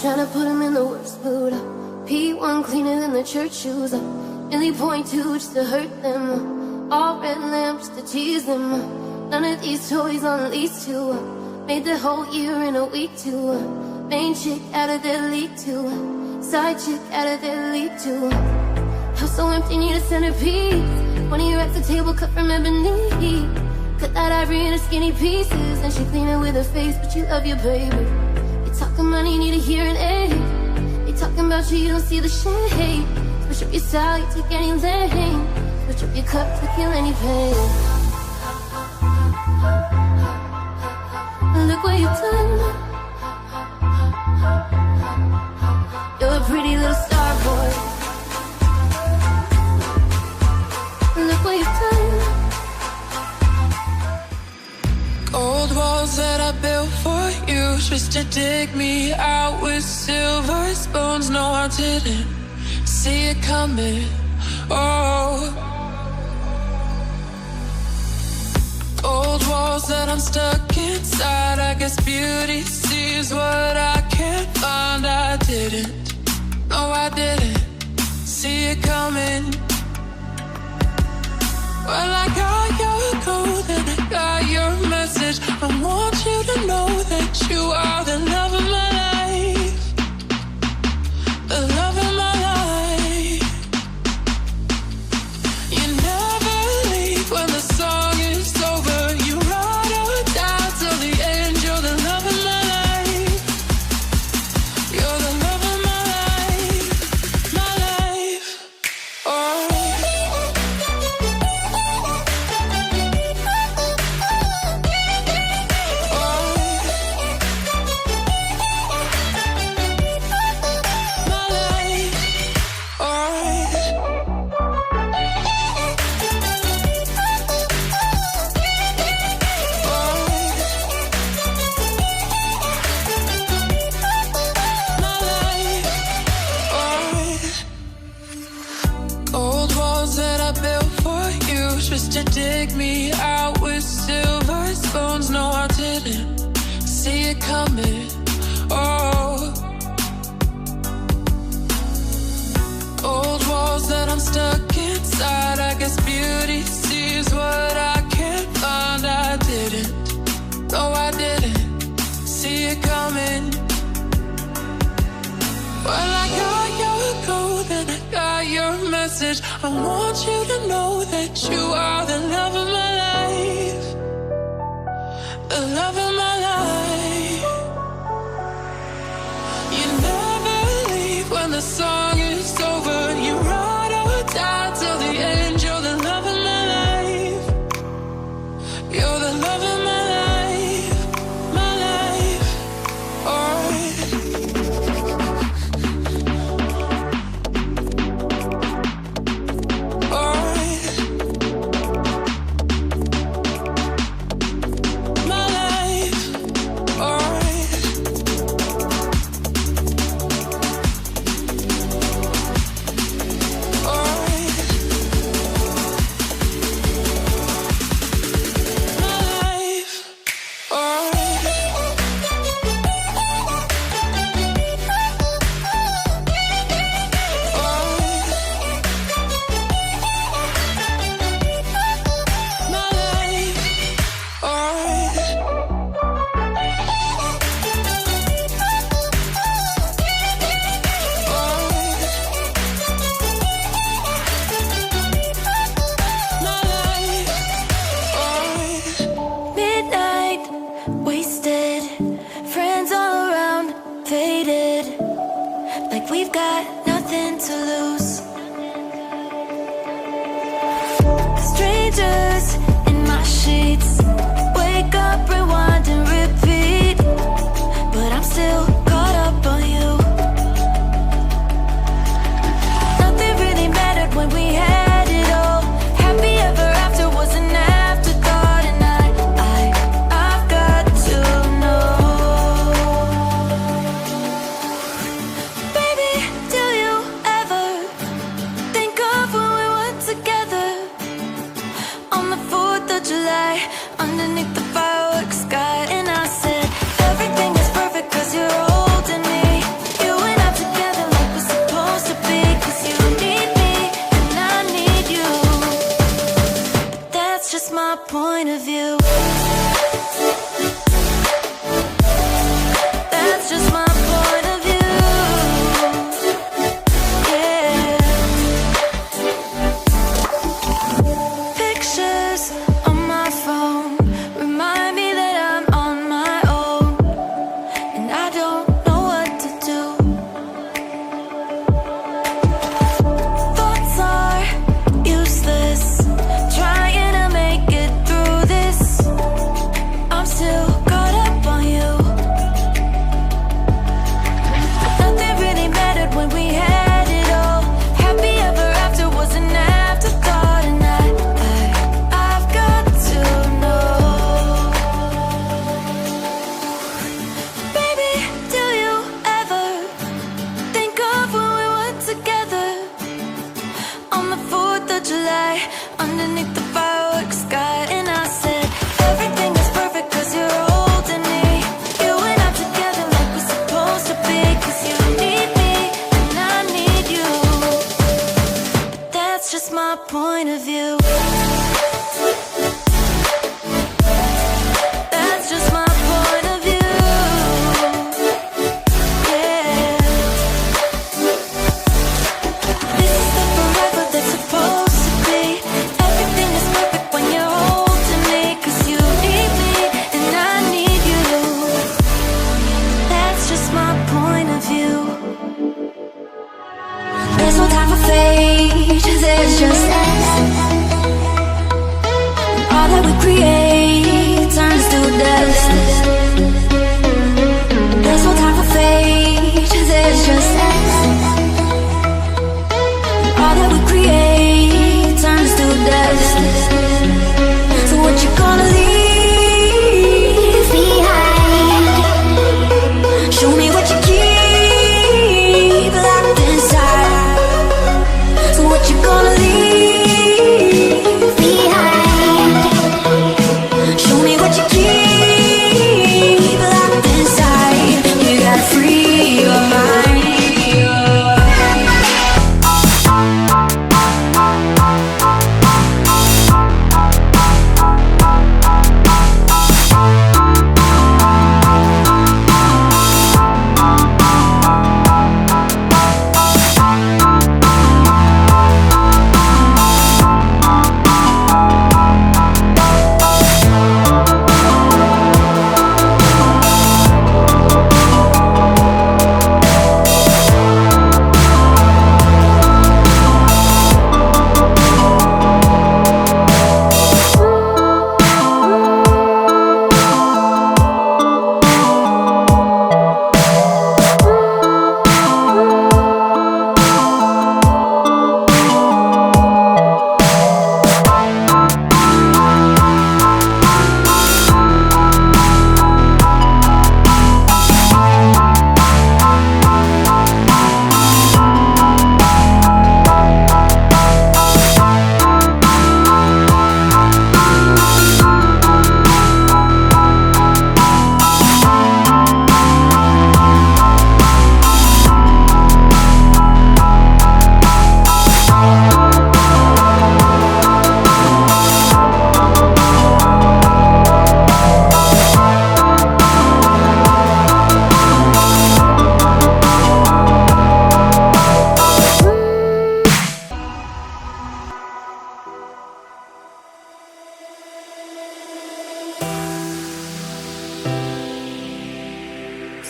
trying to put him in the worst mood. P1 cleaner than the church shoes. Really point two just to hurt them. All red lamps to tease them. None of these toys on lease to. Made the whole year in a week too. Main chick out of their league too. Side chick out of their league too. House so empty, need a centerpiece. One of your at the table cut from ebony. Cut that ivory into skinny pieces. And she clean it with her face, but you love your baby. You talking money, need a hearing aid. They talking about you, you don't see the shade. Switch up your style, you take any lane. Switch up your cup to kill any pain. Look what you've done. You're a pretty little star boy. Look what you've done. Gold walls that I built for you, just to dig me out with silver spoons. No, I didn't see it coming. Oh, old walls that I'm stuck inside. I guess beauty sees what I can't find. I didn't, no, I didn't see it coming. Well, I got your code and I got your message. I want you to know that you are the love of my life. The love of my life. You never leave when the song is over. You ride or die till the end. You're the love of my life. You're the love of my life. My life. Oh. Just to dig me out with silver spoons. No, I didn't see it coming. Oh, old walls that I'm stuck inside. I guess beauty sees what I can't find. I didn't, no, I didn't see it coming. Well, I got your code and I got your message. I want you to know that you are the love of my life. The love of my life. You never leave when the song is over. You ride or die till the end. You're the love of my life. You're the love of my life. My life. Oh. on the 4th of July, underneath the fireworks sky. And I said, everything is perfect cause you're holding me. You and I together like we're supposed to be. Cause you need me and I need you. But that's just my point of view. That's just my point of view. Yeah. This is the forever that's supposed to be. Everything is perfect when you're holding me. Cause you need me and I need you. That's just my point of view. There's no time for fate, there's just us. All that we create turns to dust. There's no time for fate, there's just us. All that we create turns to dust. So what you gonna leave behind? Show me what you keep locked inside. So what you gonna leave behind? Show me what you keep locked inside. You gotta free your mind.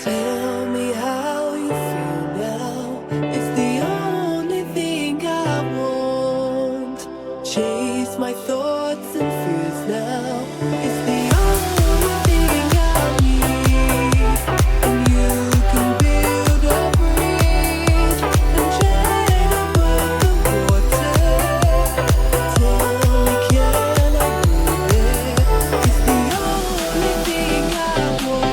Tell me how you feel now. It's the only thing I want. Chase my thoughts and fears now. It's the only thing I need. And you can build a bridge and tread above the water. Tell me, can I do it? It's the only thing I want.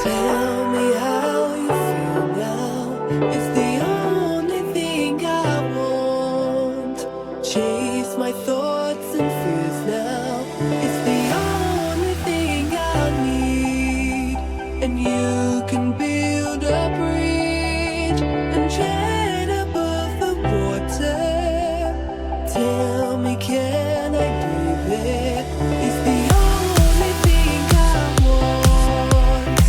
Tell me how you feel now. It's the only thing I want. Chase my thoughts and fears now. It's the only thing I need. And you can build a bridge and tread above the water. Tell me, can I give it? It's the only thing I want.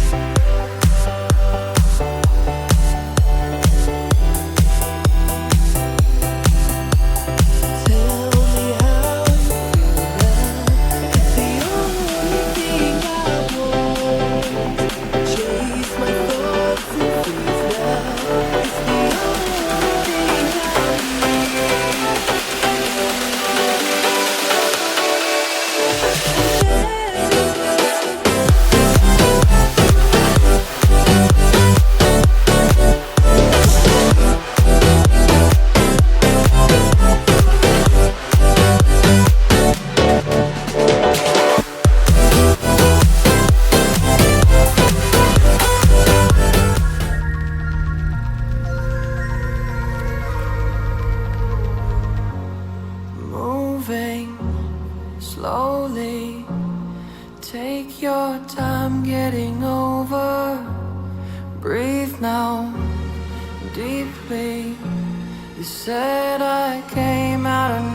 slowly. Take your time getting over. Breathe now, deeply. You said I came out of